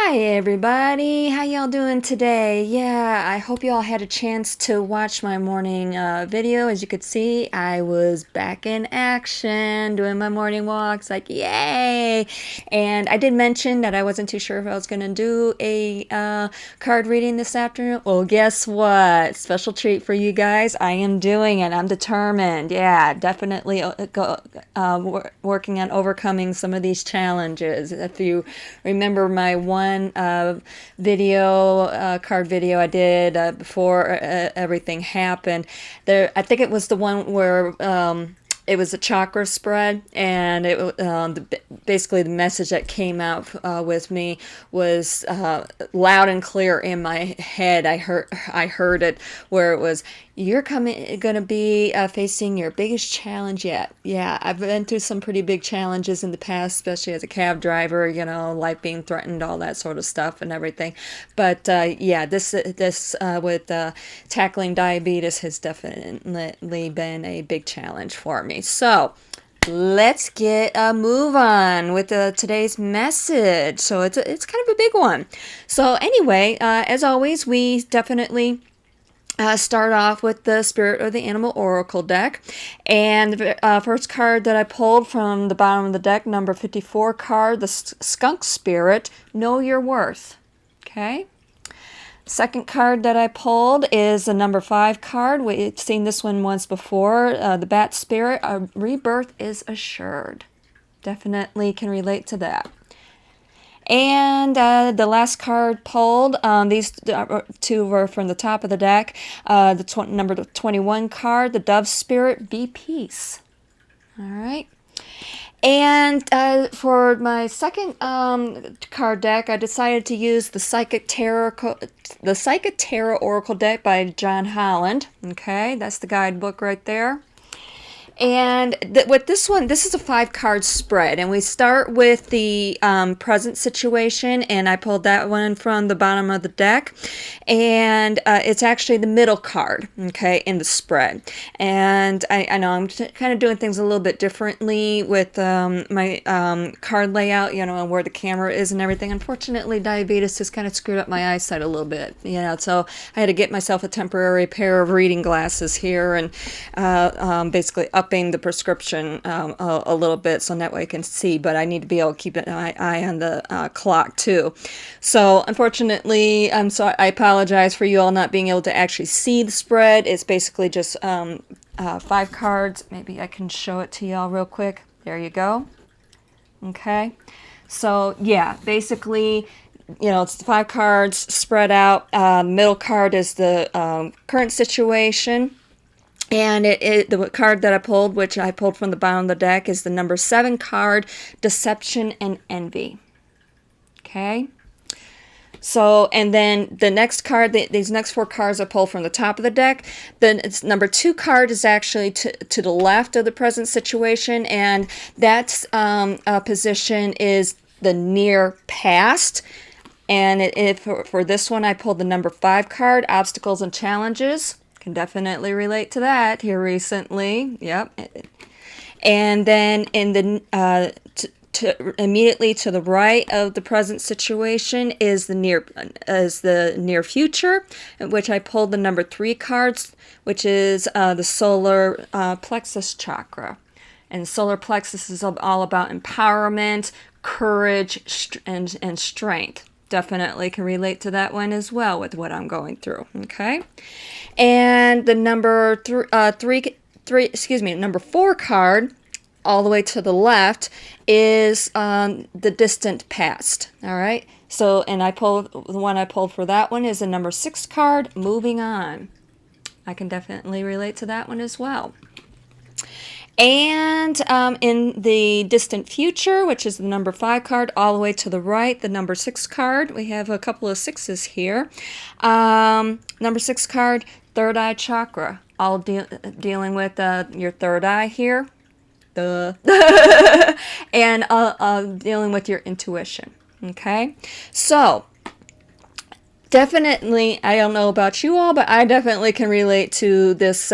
Hi everybody, how y'all doing today? Yeah, I hope y'all had a chance to watch my morning video. As you could see, I was back in action doing my morning walks, like yay! And I did mention that I wasn't too sure if I was going to do a card reading this afternoon. Well, guess what? Special treat for you guys. I am doing it. I'm determined. Yeah, definitely working on overcoming some of these challenges. If you remember my one card video I did before everything happened. I think it was the one where it was a chakra spread, and basically the message that came out with me was loud and clear in my head. I heard it where it was, "You're gonna be facing your biggest challenge yet." Yeah, I've been through some pretty big challenges in the past, especially as a cab driver. Life being threatened, all that sort of stuff, and everything. But yeah, this with tackling diabetes has definitely been a big challenge for me. So let's get a move on with today's message. So it's kind of a big one. So anyway, as always, we definitely start off with the Spirit of the Animal Oracle deck. And the first card that I pulled from the bottom of the deck, number 54 card, the Skunk Spirit, Know Your Worth. Okay. Second card that I pulled is the number 5 card. We've seen this one once before. The Bat Spirit, Rebirth is Assured. Definitely can relate to that. And the last card pulled, these two were from the top of the deck. Number 21 card, the Dove Spirit, Be Peace. All right. And for my second card deck, I decided to use the Psychic Tarot Oracle deck by John Holland. Okay, that's the guidebook right there. And with this one, this is a 5-card spread, and we start with the present situation, and I pulled that one from the bottom of the deck, and it's actually the middle card, okay, in the spread. And I know I'm kind of doing things a little bit differently with my card layout, and where the camera is and everything. Unfortunately, diabetes has kind of screwed up my eyesight a little bit, so I had to get myself a temporary pair of reading glasses here, and basically upping the prescription a little bit, so that way I can see, but I need to be able to keep an eye on the clock too. So unfortunately, I apologize for you all not being able to actually see the spread. It's basically just 5 cards. Maybe I can show it to y'all real quick. There you go. Okay, so yeah, basically, it's the 5 cards spread out. Middle card is the current situation. And the card that I pulled, which I pulled from the bottom of the deck, is the number 7 card, Deception and Envy. Okay. So, and then the next card, these next 4 cards I pulled from the top of the deck. Then it's number 2 card is actually to the left of the present situation, and that position is the near past. And for this one, I pulled the number 5 card, Obstacles and Challenges. Can definitely relate to that here recently. Yep. And then in the immediately to the right of the present situation is the near future, which I pulled the number 3 cards, which is the solar plexus chakra. And solar plexus is all about empowerment, courage, and strength. Definitely can relate to that one as well with what I'm going through. Okay. And the number number 4 card, all the way to the left, is the distant past. All right. So, and the one I pulled for that one is the number 6 card, Moving On. I can definitely relate to that one as well. And in the distant future, which is the number 5 card, all the way to the right, the number 6 card, we have a couple of 6s here. Number 6 card, Third Eye Chakra, all dealing with your third eye here. And dealing with your intuition. Okay, so definitely, I don't know about you all, but I definitely can relate to this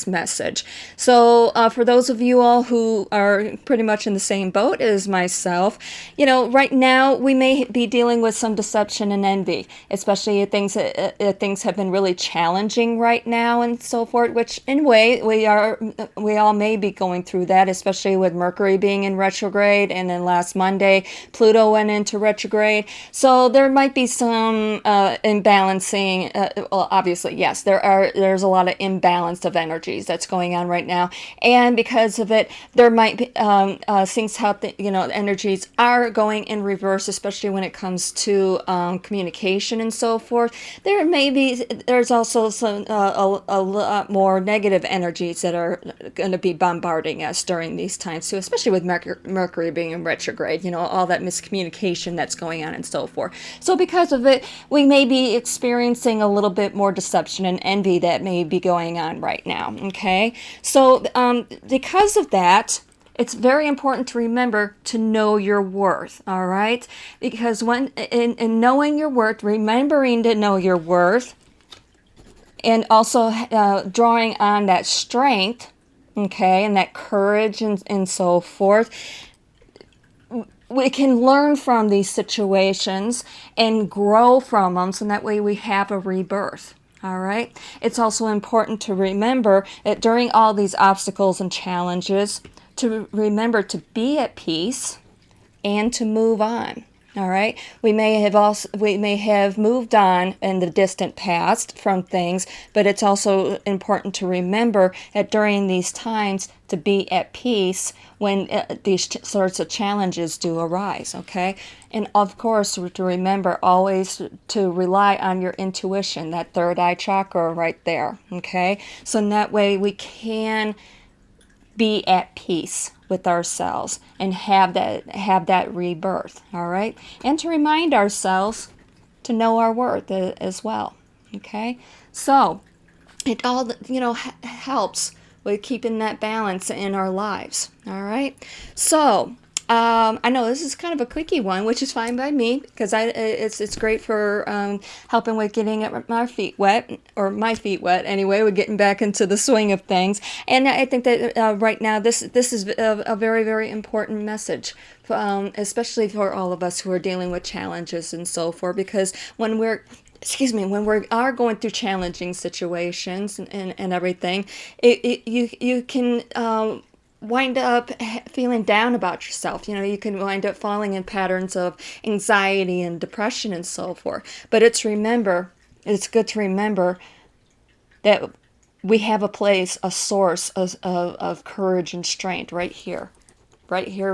message. So for those of you all who are pretty much in the same boat as myself, right now we may be dealing with some deception and envy, especially if things have been really challenging right now and so forth. Which in a way we all may be going through that, especially with Mercury being in retrograde, and then last Monday Pluto went into retrograde. So there might be some imbalancing. Well, obviously, yes, there's a lot of imbalance of energies that's going on right now, and because of it, there might be things how energies are going in reverse, especially when it comes to communication and so forth. There's also some a lot more negative energies that are going to be bombarding us during these times too, especially with Mercury being in retrograde. All that miscommunication that's going on and so forth. So because of it, we may be experiencing a little bit more deception and envy that may be going on right now. Okay, so because of that, it's very important to remember to know your worth. All right, because when in knowing your worth, remembering to know your worth, and also drawing on that strength, okay, and that courage and so forth, we can learn from these situations and grow from them, so that way we have a rebirth. All right. It's also important to remember that during all these obstacles and challenges, to remember to be at peace and to move on. All right. We may have moved on in the distant past from things, but it's also important to remember that during these times to be at peace when these sorts of challenges do arise. Okay. And of course, to remember always to rely on your intuition, that third eye chakra right there. Okay. So in that way we can be at peace with ourselves and have that rebirth. All right, and to remind ourselves to know our worth as well. Okay, so it all helps with keeping that balance in our lives. All right, so I know this is kind of a quickie one, which is fine by me, because it's great for helping with getting my feet wet, or my feet wet anyway. We're getting back into the swing of things, and I think that right now this is a very, very important message, especially for all of us who are dealing with challenges and so forth. Because when we are going through challenging situations and everything, you can wind up feeling down about yourself. You can wind up falling in patterns of anxiety and depression and so forth. But it's good to remember that we have a place, a source of courage and strength right here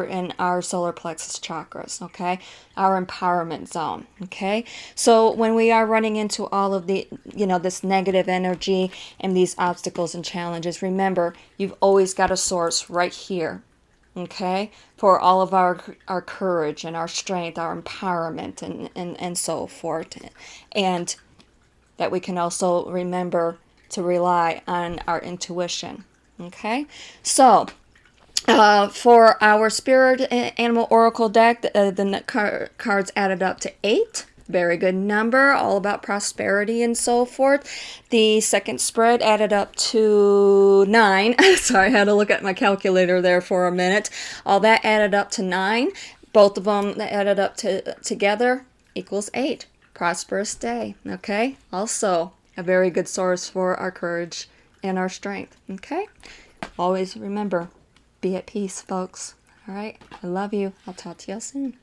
in our solar plexus chakras, okay? Our empowerment zone, okay? So when we are running into all of the, this negative energy and these obstacles and challenges, remember, you've always got a source right here, okay? For all of our courage and our strength, our empowerment and so forth. And that we can also remember to rely on our intuition, okay? So, for our Spirit Animal Oracle deck, the cards added up to 8. Very good number, all about prosperity and so forth. The second spread added up to 9. Sorry, I had to look at my calculator there for a minute. All that added up to 9. Both of them added up together equals 8. Prosperous day, okay? Also, a very good source for our courage and our strength, okay? Always remember, be at peace, folks. All right? I love you. I'll talk to you soon.